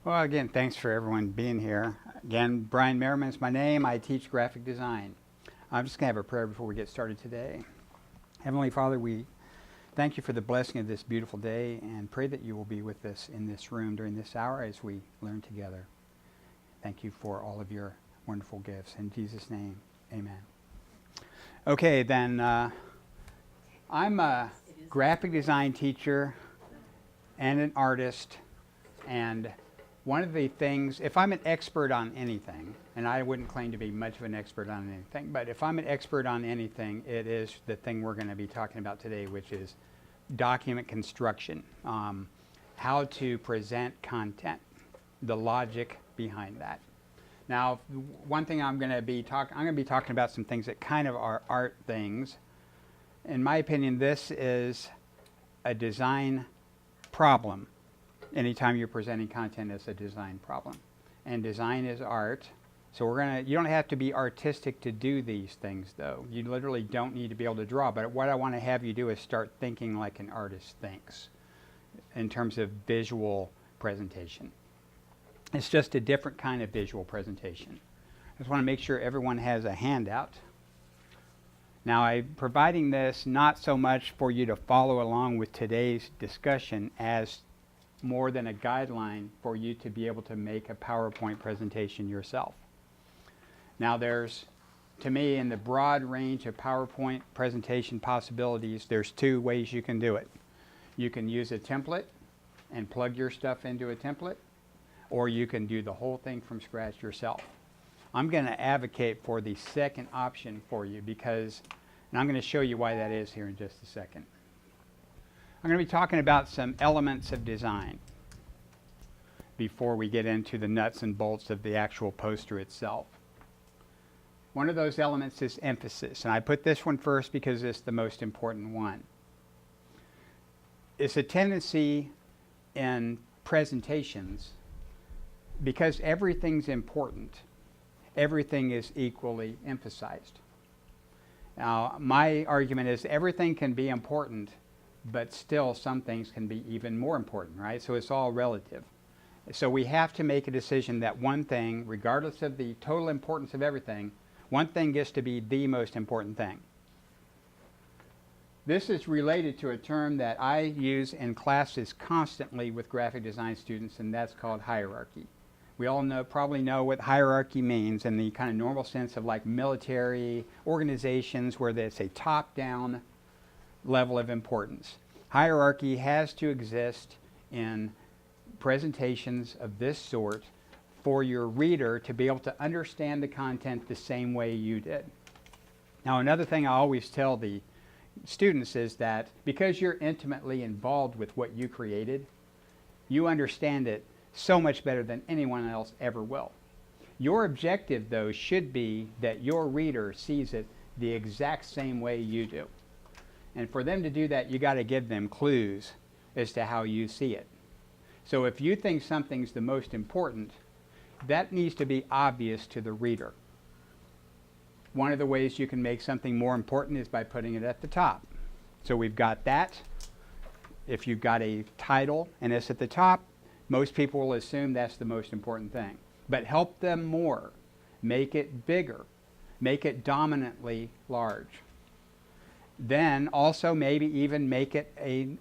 Well, again, thanks for everyone being here. Again, Brian Merriman is my name. I teach graphic design. I'm just going to have a prayer before we get started today. Heavenly Father, we thank you for the blessing of this beautiful day and pray that you will be with us in this room during this hour as we learn together. Thank you for all of your wonderful gifts. In Jesus' name, amen. Okay, then I'm a graphic design teacher and an artist, and one of the things, if I'm an expert on anything, and I wouldn't claim to be much of an expert on anything, but if I'm an expert on anything, it is the thing we're going to be talking about today, which is document construction, how to present content, the logic behind that. Now, one thing I'm going to be talking about some things that kind of are art things. In my opinion, this is a design problem. Anytime you're presenting content, it's a design problem. And design is art. So you don't have to be artistic to do these things, though. You literally don't need to be able to draw. But what I want to have you do is start thinking like an artist thinks in terms of visual presentation. It's just a different kind of visual presentation. I just want to make sure everyone has a handout. Now, I'm providing this not so much for you to follow along with today's discussion as more than a guideline for you to be able to make a PowerPoint presentation yourself. Now, there's, to me, in the broad range of PowerPoint presentation possibilities, there's two ways you can do it. You can use a template and plug your stuff into a template, or you can do the whole thing from scratch yourself. I'm going to advocate for the second option for you because, and I'm going to show you why that is here in just a second. I'm going to be talking about some elements of design before we get into the nuts and bolts of the actual poster itself. One of those elements is emphasis, and I put this one first because it's the most important one. It's a tendency in presentations, because everything's important, everything is equally emphasized. Now, my argument is everything can be important, but still some things can be even more important, right? So it's all relative. So we have to make a decision that one thing, regardless of the total importance of everything, one thing gets to be the most important thing. This is related to a term that I use in classes constantly with graphic design students, and that's called hierarchy. We all probably know what hierarchy means in the kind of normal sense of like military organizations where there's a top-down level of importance. Hierarchy has to exist in presentations of this sort for your reader to be able to understand the content the same way you did. Now, another thing I always tell the students is that because you're intimately involved with what you created, you understand it so much better than anyone else ever will. Your objective, though, should be that your reader sees it the exact same way you do. And for them to do that, you got to give them clues as to how you see it. So if you think something's the most important, that needs to be obvious to the reader. One of the ways you can make something more important is by putting it at the top. So we've got that. If you've got a title and it's at the top, most people will assume that's the most important thing. But help them more. Make it bigger. Make it dominantly large. Then also maybe even make it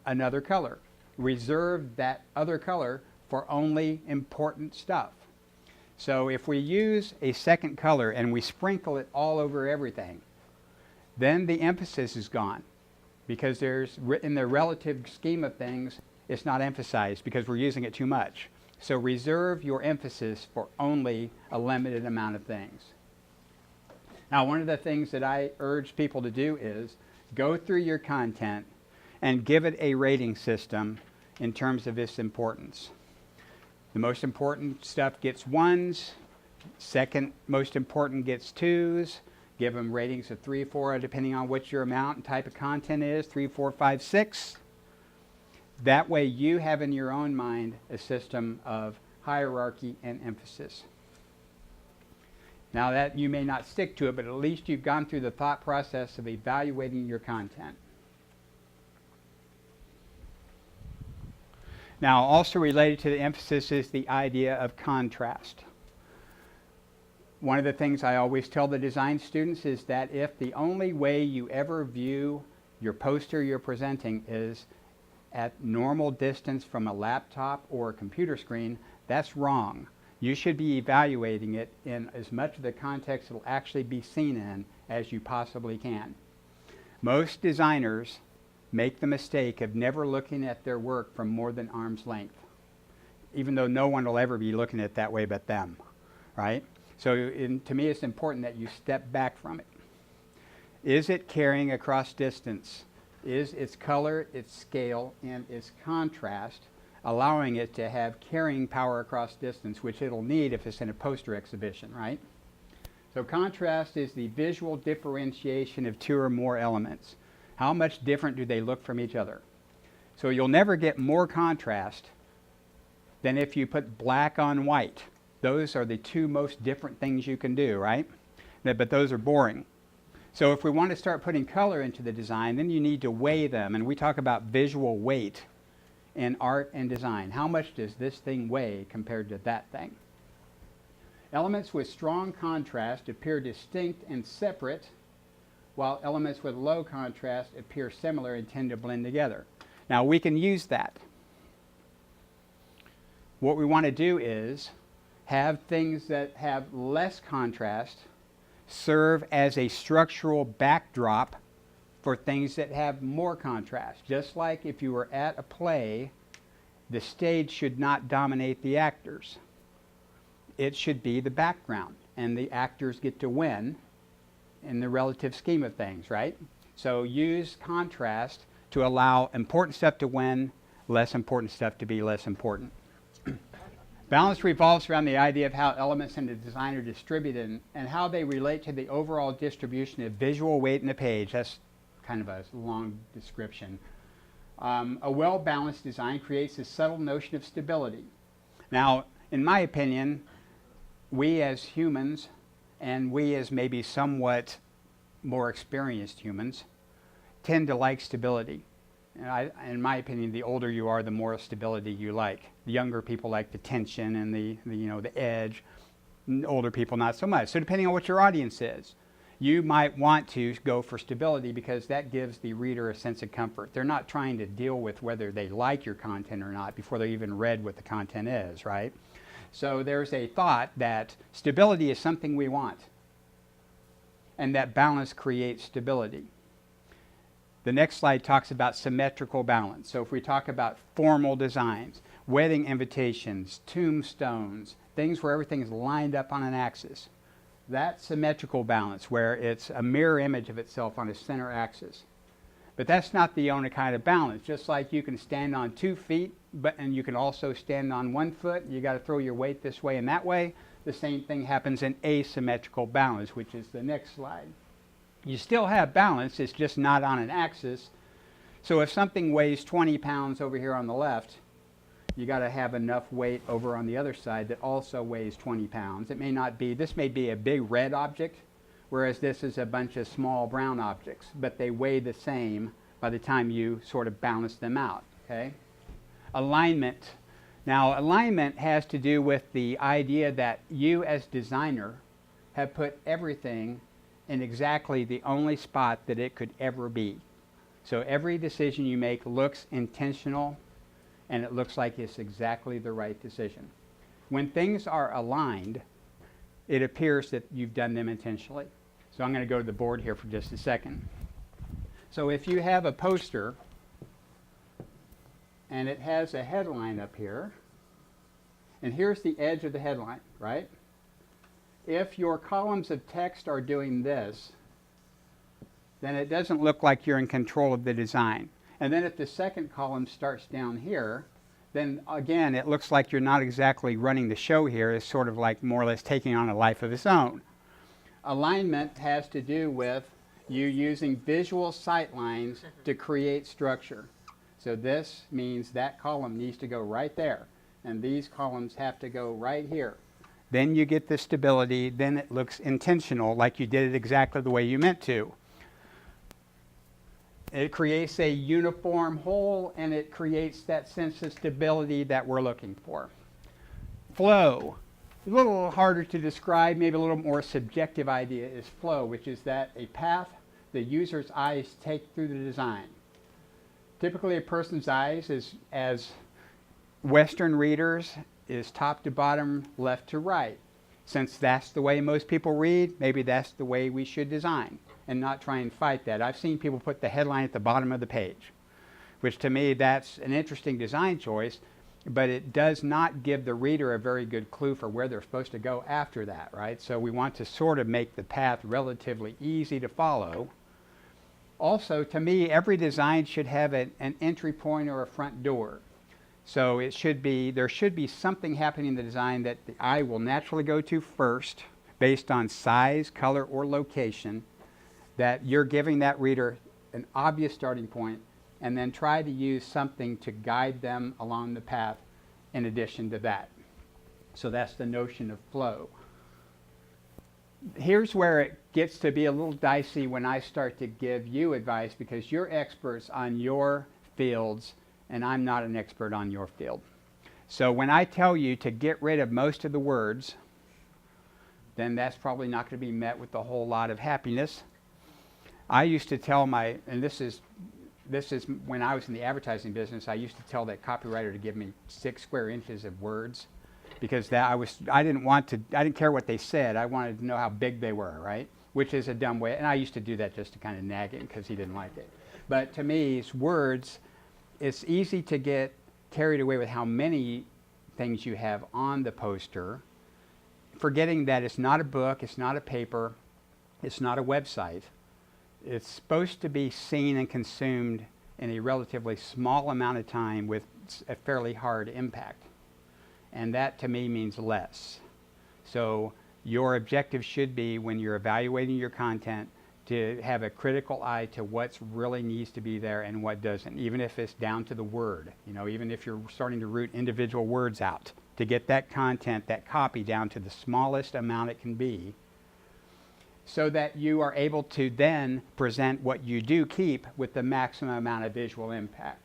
another color. Reserve that other color for only important stuff. So if we use a second color and we sprinkle it all over everything, then the emphasis is gone. Because in the relative scheme of things, it's not emphasized because we're using it too much. So reserve your emphasis for only a limited amount of things. Now, one of the things that I urge people to do is go through your content and give it a rating system in terms of its importance. The most important stuff gets ones, second most important gets twos. Give them ratings of 3, 4, depending on what your amount and type of content is, 3, 4, 5, 6. That way you have in your own mind a system of hierarchy and emphasis. Now that you may not stick to it, but at least you've gone through the thought process of evaluating your content. Now, also related to the emphasis is the idea of contrast. One of the things I always tell the design students is that if the only way you ever view your poster you're presenting is at normal distance from a laptop or a computer screen, that's wrong. You should be evaluating it in as much of the context it will actually be seen in as you possibly can. Most designers make the mistake of never looking at their work from more than arm's length, even though no one will ever be looking at it that way but them, right? So to me it's important that you step back from it. Is it carrying across distance? Is its color, its scale, and its contrast allowing it to have carrying power across distance, which it'll need if it's in a poster exhibition, right? So contrast is the visual differentiation of two or more elements. How much different do they look from each other? So you'll never get more contrast than if you put black on white. Those are the two most different things you can do, right? But those are boring. So if we want to start putting color into the design, then you need to weigh them. And we talk about visual weight in art and design. How much does this thing weigh compared to that thing? Elements with strong contrast appear distinct and separate, while elements with low contrast appear similar and tend to blend together. Now we can use that. What we want to do is have things that have less contrast serve as a structural backdrop for things that have more contrast. Just like if you were at a play, the stage should not dominate the actors. It should be the background, and the actors get to win in the relative scheme of things, right? So use contrast to allow important stuff to win, less important stuff to be less important. Balance revolves around the idea of how elements in the design are distributed and how they relate to the overall distribution of visual weight in a page. That's kind of a long description. A well-balanced design creates a subtle notion of stability. Now, in my opinion, we as humans, and we as maybe somewhat more experienced humans, tend to like stability. In my opinion, the older you are, the more stability you like. The younger people like the tension and the edge. Older people not so much. So depending on what your audience is, you might want to go for stability because that gives the reader a sense of comfort. They're not trying to deal with whether they like your content or not before they even read what the content is, right? So there's a thought that stability is something we want, and that balance creates stability. The next slide talks about symmetrical balance. So if we talk about formal designs, wedding invitations, tombstones, things where everything is lined up on an axis, that's symmetrical balance, where it's a mirror image of itself on a center axis. But that's not the only kind of balance. Just like you can stand on 2 feet, and you can also stand on 1 foot, you got to throw your weight this way and that way. The same thing happens in asymmetrical balance, which is the next slide. You still have balance, it's just not on an axis. So if something weighs 20 pounds over here on the left, you got to have enough weight over on the other side that also weighs 20 pounds. It may not be, this may be a big red object, whereas this is a bunch of small brown objects, but they weigh the same by the time you sort of balance them out, okay? Alignment. Now, alignment has to do with the idea that you as designer have put everything in exactly the only spot that it could ever be. So every decision you make looks intentional, and it looks like it's exactly the right decision. When things are aligned, it appears that you've done them intentionally. So I'm going to go to the board here for just a second. So if you have a poster and it has a headline up here, and here's the edge of the headline, right? If your columns of text are doing this, then it doesn't look like you're in control of the design. And then if the second column starts down here, then again, it looks like you're not exactly running the show here. It's sort of like more or less taking on a life of its own. Alignment has to do with you using visual sight lines to create structure. So this means that column needs to go right there, and these columns have to go right here. Then you get the stability, then it looks intentional, like you did it exactly the way you meant to. It creates a uniform whole, and it creates that sense of stability that we're looking for. Flow. A little harder to describe, maybe a little more subjective idea is flow, which is that a path the user's eyes take through the design. Typically a person's eyes is, as Western readers, is top to bottom, left to right. Since that's the way most people read, maybe that's the way we should design and not try and fight that. I've seen people put the headline at the bottom of the page, which to me that's an interesting design choice, but it does not give the reader a very good clue for where they're supposed to go after that, right? So we want to sort of make the path relatively easy to follow. Also, to me, every design should have an entry point or a front door. So there should be something happening in the design that the eye will naturally go to first, based on size, color, or location, that you're giving that reader an obvious starting point, and then try to use something to guide them along the path in addition to that. So that's the notion of flow. Here's where it gets to be a little dicey when I start to give you advice, because you're experts on your fields and I'm not an expert on your field. So when I tell you to get rid of most of the words, then that's probably not going to be met with a whole lot of happiness. I used to tell and this is when I was in the advertising business, I used to tell that copywriter to give me 6 square inches of words, because I didn't care what they said. I wanted to know how big they were, right? Which is a dumb way. And I used to do that just to kind of nag him because he didn't like it. But to me, words, it's easy to get carried away with how many things you have on the poster, forgetting that it's not a book, it's not a paper, it's not a website. It's supposed to be seen and consumed in a relatively small amount of time with a fairly hard impact. And that to me means less. So your objective should be, when you're evaluating your content, to have a critical eye to what really needs to be there and what doesn't, even if it's down to the word. Even if you're starting to root individual words out, to get that content, that copy, down to the smallest amount it can be, so that you are able to then present what you do keep with the maximum amount of visual impact.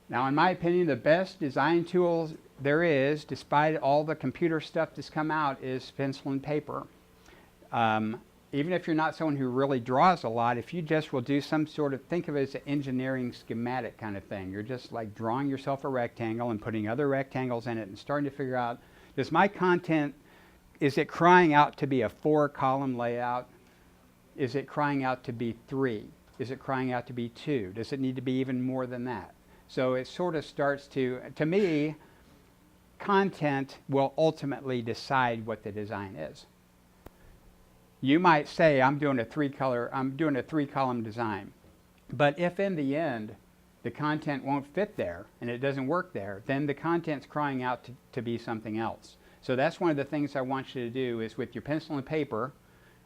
Now, in my opinion, the best design tools there is, despite all the computer stuff that's come out, is pencil and paper. Even if you're not someone who really draws a lot, if you just will do some sort of, think of it as an engineering schematic kind of thing. You're just like drawing yourself a rectangle and putting other rectangles in it and starting to figure out, does my content, is it crying out to be a 4-column layout? Is it crying out to be 3? Is it crying out to be 2? Does it need to be even more than that? So it sort of starts to me, content will ultimately decide what the design is. You might say, I'm doing a 3-column design. But if in the end the content won't fit there and it doesn't work there, then the content's crying out to be something else. So that's one of the things I want you to do, is with your pencil and paper,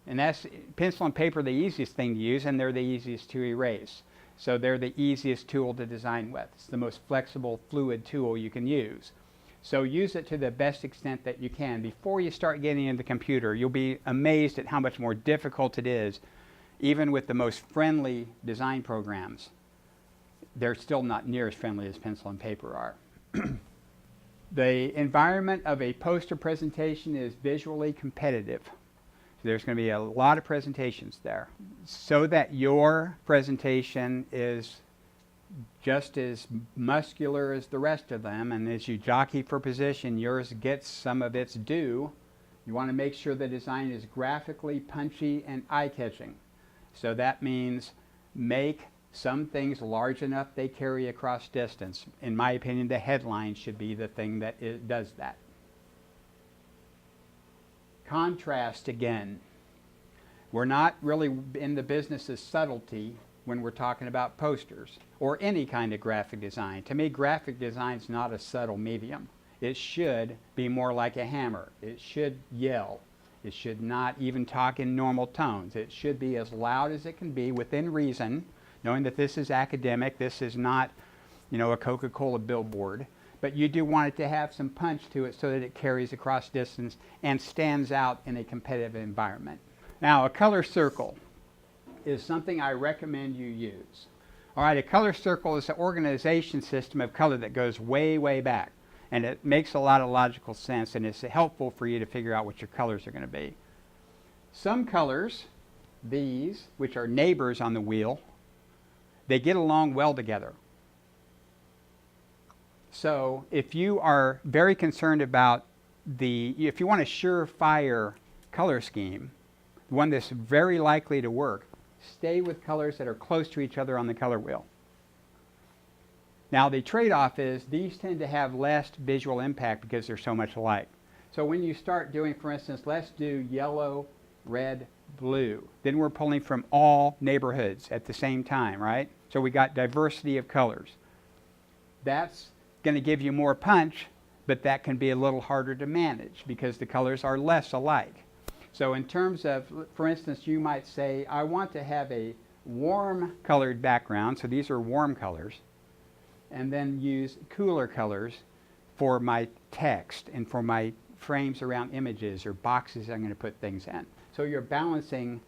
and that's pencil and paper, the easiest thing to use, and they're the easiest to erase. So they're the easiest tool to design with. It's the most flexible, fluid tool you can use. So use it to the best extent that you can. Before you start getting into the computer, you'll be amazed at how much more difficult it is, even with the most friendly design programs. They're still not near as friendly as pencil and paper are. The environment of a poster presentation is visually competitive. There's going to be a lot of presentations there, so that your presentation is just as muscular as the rest of them, and as you jockey for position, yours gets some of its due. You want to make sure the design is graphically punchy and eye-catching. So that means make some things large enough they carry across distance. In my opinion, the headline should be the thing that does that. Contrast again. We're not really in the business of subtlety when we're talking about posters or any kind of graphic design. To me, graphic design is not a subtle medium. It should be more like a hammer. It should yell. It should not even talk in normal tones. It should be as loud as it can be within reason, knowing that this is academic. This is not, a Coca-Cola billboard. But you do want it to have some punch to it so that it carries across distance and stands out in a competitive environment. Now, a color circle. is something I recommend you use. All right, a color circle is an organization system of color that goes way, way back. And it makes a lot of logical sense, and it's helpful for you to figure out what your colors are going to be. Some colors, these, which are neighbors on the wheel, they get along well together. So if you are very concerned about if you want a surefire color scheme, one that's very likely to work, stay with colors that are close to each other on the color wheel. Now the trade-off is these tend to have less visual impact because they're so much alike. So when you start doing, for instance, let's do yellow, red, blue. Then we're pulling from all neighborhoods at the same time, right? So we got diversity of colors. That's going to give you more punch, but that can be a little harder to manage because the colors are less alike. So in terms of, for instance, you might say, I want to have a warm colored background, so these are warm colors, and then use cooler colors for my text and for my frames around images or boxes I'm going to put things in. So you're balancing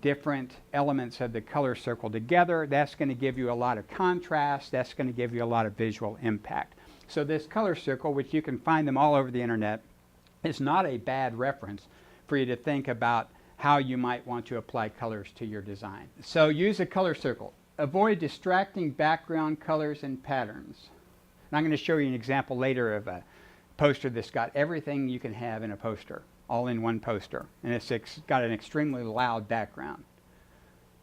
different elements of the color circle together. That's going to give you a lot of contrast. That's going to give you a lot of visual impact. So this color circle, which you can find them all over the internet, is not a bad reference for you to think about how you might want to apply colors to your design. So use a color circle. Avoid distracting background colors and patterns. And I'm going to show you an example later of a poster that's got everything you can have in a poster, all in one poster. And it's got an extremely loud background.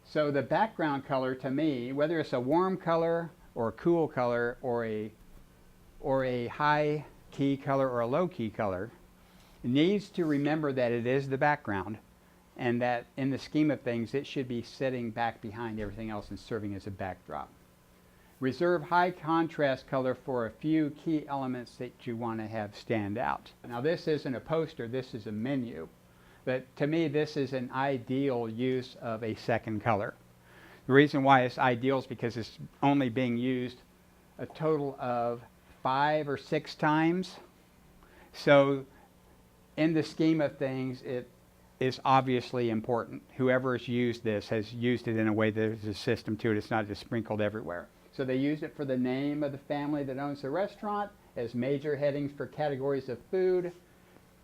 So the background color, to me, whether it's a warm color or a cool color or a high key color or a low key color, needs to remember that it is the background and that in the scheme of things it should be sitting back behind everything else and serving as a backdrop. Reserve high contrast color for a few key elements that you want to have stand out. Now this isn't a poster, this is a menu. But to me this is an ideal use of a second color. The reason why it's ideal is because it's only being used a total of 5 or 6 times. So in the scheme of things, it is obviously important. Whoever has used this has used it in a way that there's a system to it. It's not just sprinkled everywhere. So they used it for the name of the family that owns the restaurant, as major headings for categories of food,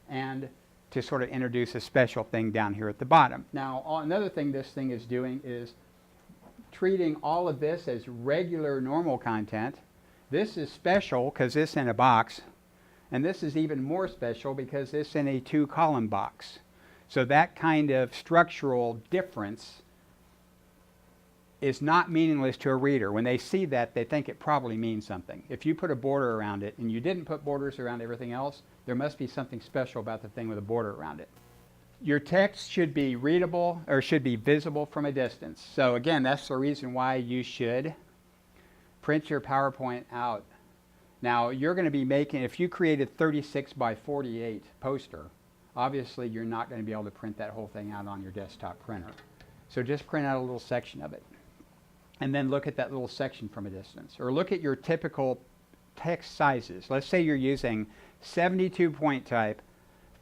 and to sort of introduce a special thing down here at the bottom. Now, another thing this thing is doing is treating all of this as regular, normal content. This is special because it's in a box, and this is even more special because it's in a 2-column box. So that kind of structural difference is not meaningless to a reader. When they see that, they think it probably means something. If you put a border around it and you didn't put borders around everything else, there must be something special about the thing with a border around it. Your text should be readable or should be visible from a distance. So again, that's the reason why you should print your PowerPoint out. Now you're going to be making, if you created 36 by 48 poster, obviously you're not going to be able to print that whole thing out on your desktop printer. So just print out a little section of it. And then look at that little section from a distance. Or look at your typical text sizes. Let's say you're using 72 point type,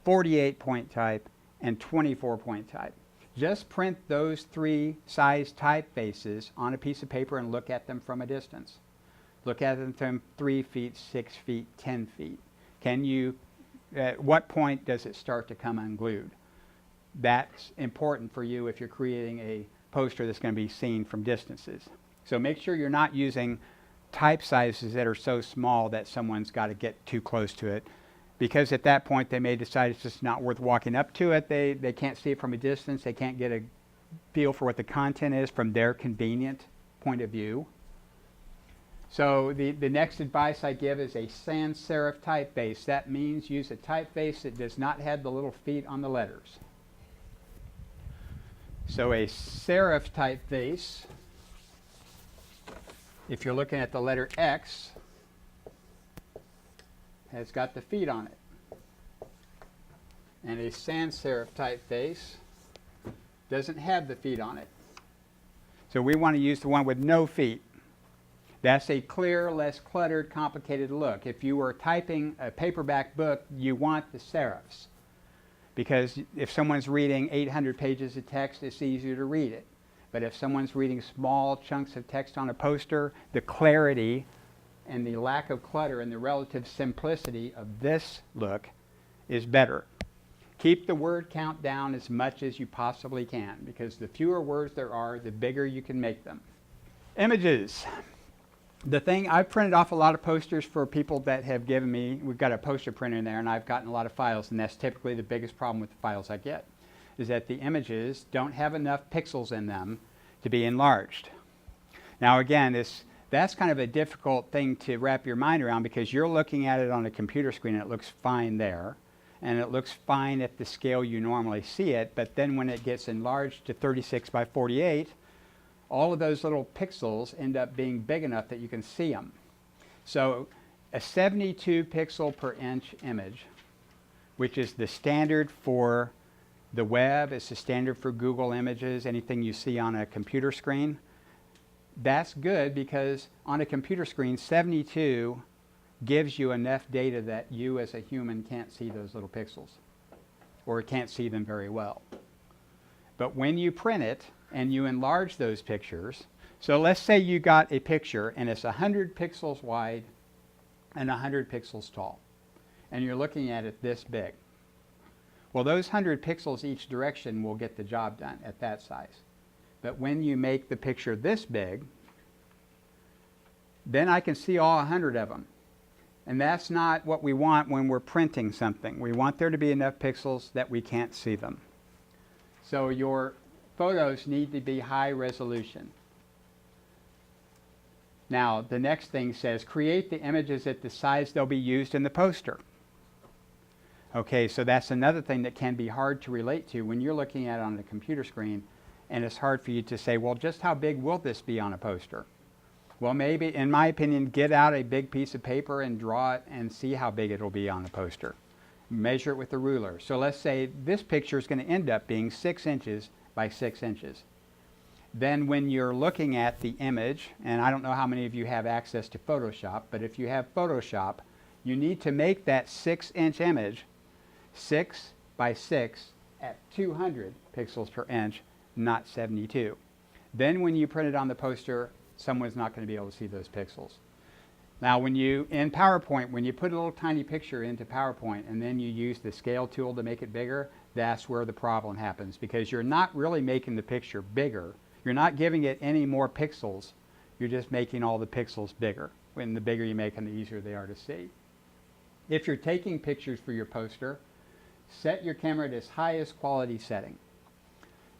48 point type, and 24 point type. Just print those 3 size typefaces on a piece of paper and look at them from a distance. Look at them from 3 feet, 6 feet, 10 feet. Can you, at what point does it start to come unglued? That's important for you if you're creating a poster that's going to be seen from distances. So make sure you're not using type sizes that are so small that someone's got to get too close to it, because at that point they may decide it's just not worth walking up to it. They can't see it from a distance. They can't get a feel for what the content is from their convenient point of view. So the next advice I give is a sans serif typeface. That means use a typeface that does not have the little feet on the letters. So a serif typeface, if you're looking at the letter X, has got the feet on it. And a sans serif typeface doesn't have the feet on it. So we want to use the one with no feet. That's a clear, less cluttered, complicated look. If you were typing a paperback book, you want the serifs, because if someone's reading 800 pages of text, it's easier to read it. But if someone's reading small chunks of text on a poster, the clarity and the lack of clutter and the relative simplicity of this look is better. Keep the word count down as much as you possibly can, because the fewer words there are, the bigger you can make them. Images. The thing, I've printed off a lot of posters for people that have given me, we've got a poster printer in there, and I've gotten a lot of files, and that's typically the biggest problem with the files I get, is that the images don't have enough pixels in them to be enlarged. Now again, that's kind of a difficult thing to wrap your mind around, because you're looking at it on a computer screen and it looks fine there, and it looks fine at the scale you normally see it, but then when it gets enlarged to 36 by 48, all of those little pixels end up being big enough that you can see them. So a 72 pixel per inch image, which is the standard for the web, it's the standard for Google Images, anything you see on a computer screen, that's good, because on a computer screen, 72 gives you enough data that you as a human can't see those little pixels, or can't see them very well. But when you print it and you enlarge those pictures, so let's say you got a picture and it's 100 pixels wide and 100 pixels tall, and you're looking at it this big. Well, those 100 pixels each direction will get the job done at that size. But when you make the picture this big, then I can see all 100 of them. And that's not what we want when we're printing something. We want there to be enough pixels that we can't see them. So your photos need to be high resolution. Now, the next thing says, create the images at the size they'll be used in the poster. Okay, so that's another thing that can be hard to relate to when you're looking at it on the computer screen, and it's hard for you to say, well, just how big will this be on a poster? Well, maybe, in my opinion, get out a big piece of paper and draw it and see how big it'll be on the poster. Measure it with the ruler. So let's say this picture is going to end up being 6 inches by 6 inches. Then when you're looking at the image, and I don't know how many of you have access to Photoshop, but if you have Photoshop, you need to make that 6-inch image 6 by 6 at 200 pixels per inch, not 72. Then when you print it on the poster, someone's not going to be able to see those pixels. Now in PowerPoint, when you put a little tiny picture into PowerPoint and then you use the scale tool to make it bigger, that's where the problem happens, because you're not really making the picture bigger. You're not giving it any more pixels. You're just making all the pixels bigger. When the bigger you make them, the easier they are to see. If you're taking pictures for your poster, set your camera at its highest quality setting.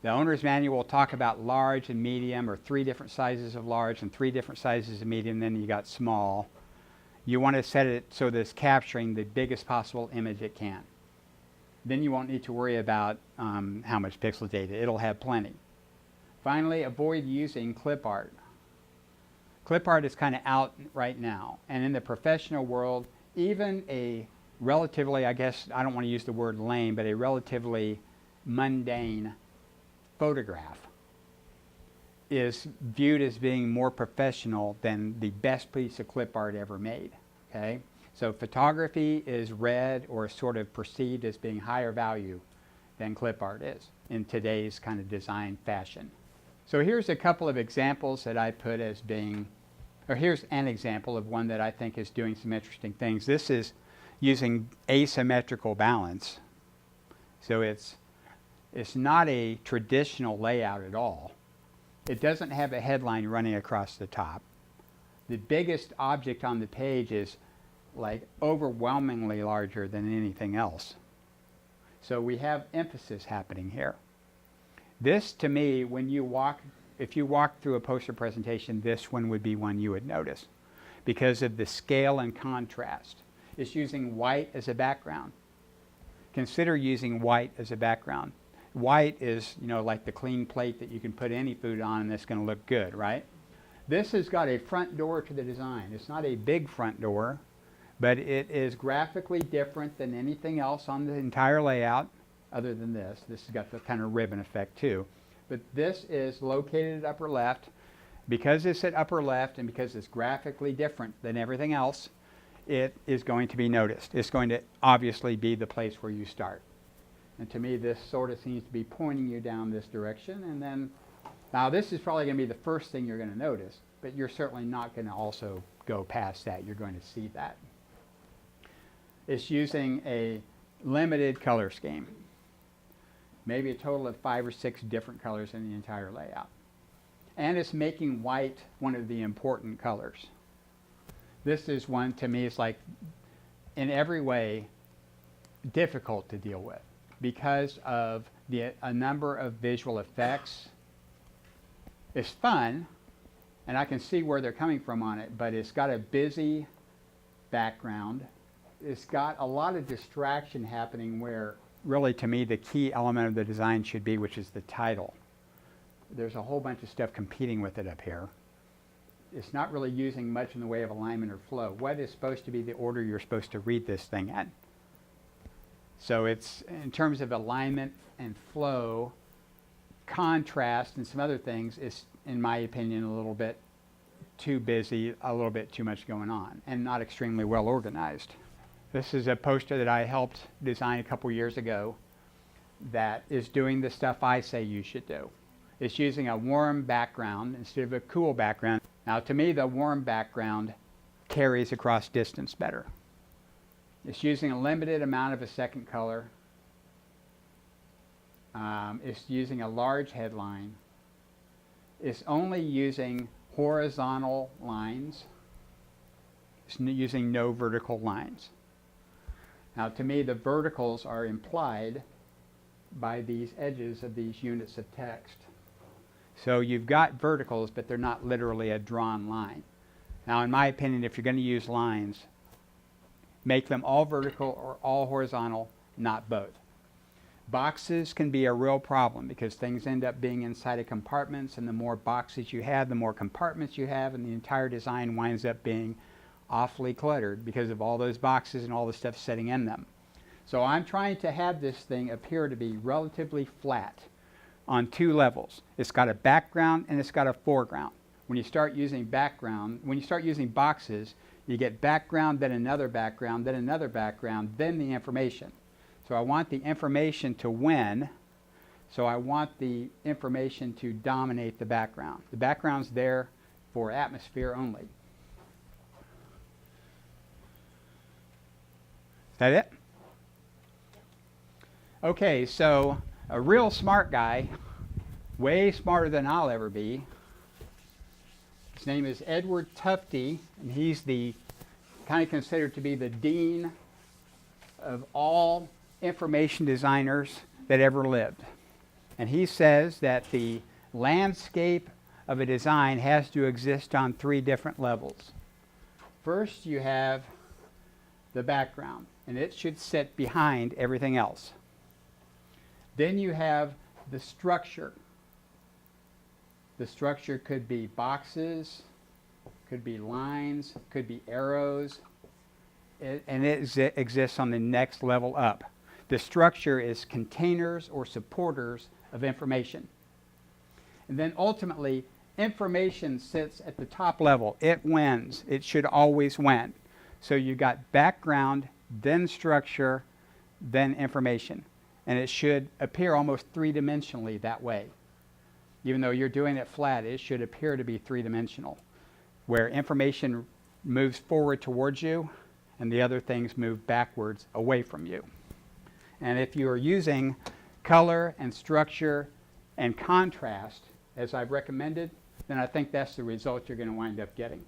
The owner's manual will talk about large and medium, or 3 different sizes of large and 3 different sizes of medium, then you got small. You want to set it so that it's capturing the biggest possible image it can. Then you won't need to worry about how much pixel data. It'll have plenty. Finally, avoid using clip art. Clip art is kind of out right now, and in the professional world, even a relatively, I guess I don't want to use the word lame, but a relatively mundane photograph is viewed as being more professional than the best piece of clip art ever made. Okay? So photography is read or sort of perceived as being higher value than clip art is in today's kind of design fashion. So here's a couple of examples that I put as being, or here's an example of one that I think is doing some interesting things. This is using asymmetrical balance. So it's not a traditional layout at all. It doesn't have a headline running across the top. The biggest object on the page is like overwhelmingly larger than anything else. So we have emphasis happening here. This, to me, if you walk through a poster presentation, this one would be one you would notice because of the scale and contrast. It's using white as a background. Consider using white as a background. White is, like the clean plate that you can put any food on and it's going to look good, right? This has got a front door to the design. It's not a big front door, but it is graphically different than anything else on the entire layout other than this. This has got the kind of ribbon effect too. But this is located at upper left. Because it's at upper left and because it's graphically different than everything else, it is going to be noticed. It's going to obviously be the place where you start. And to me, this sort of seems to be pointing you down this direction, and then Now this is probably going to be the first thing you're going to notice, but you're certainly not going to also go past that. You're going to see that. It's using a limited color scheme. Maybe a total of 5 or 6 different colors in the entire layout. And it's making white one of the important colors. This is one, to me, it's like in every way difficult to deal with because of a number of visual effects. It's fun, and I can see where they're coming from on it, but it's got a busy background. It's got a lot of distraction happening where really, to me, the key element of the design should be, which is the title. There's a whole bunch of stuff competing with it up here. It's not really using much in the way of alignment or flow. What is supposed to be the order you're supposed to read this thing in? So it's, in terms of alignment and flow, contrast and some other things, is, in my opinion, a little bit too busy, a little bit too much going on, and not extremely well organized. This is a poster that I helped design a couple years ago that is doing the stuff I say you should do. It's using a warm background instead of a cool background. Now, to me, the warm background carries across distance better. It's using a limited amount of a second color. It's using a large headline. It's only using horizontal lines. It's using no vertical lines. Now, to me, the verticals are implied by these edges of these units of text. So you've got verticals, but they're not literally a drawn line. Now, in my opinion, if you're going to use lines, make them all vertical or all horizontal, not both. Boxes can be a real problem because things end up being inside of compartments, and the more boxes you have, the more compartments you have, and the entire design winds up being awfully cluttered because of all those boxes and all the stuff sitting in them. So I'm trying to have this thing appear to be relatively flat on 2 levels. It's got a background and it's got a foreground. When you start using boxes, you get background, then another background, then another background, then the information. So I want the information to win, so I want the information to dominate the background. The background's there for atmosphere only. Is that it? Okay, so a real smart guy, way smarter than I'll ever be. His name is Edward Tufte, and he's the kind of considered to be the dean of all information designers that ever lived. And he says that the landscape of a design has to exist on 3 different levels. First, you have the background, and it should sit behind everything else. Then you have the structure. The structure could be boxes, could be lines, could be arrows, and it exists on the next level up. The structure is containers or supporters of information. And then ultimately, information sits at the top level. It wins. It should always win. So you got background, then structure, then information. And it should appear almost 3-dimensionally that way. Even though you're doing it flat, it should appear to be 3-dimensional, where information moves forward towards you and the other things move backwards away from you. And if you are using color and structure and contrast, as I've recommended, then I think that's the result you're going to wind up getting.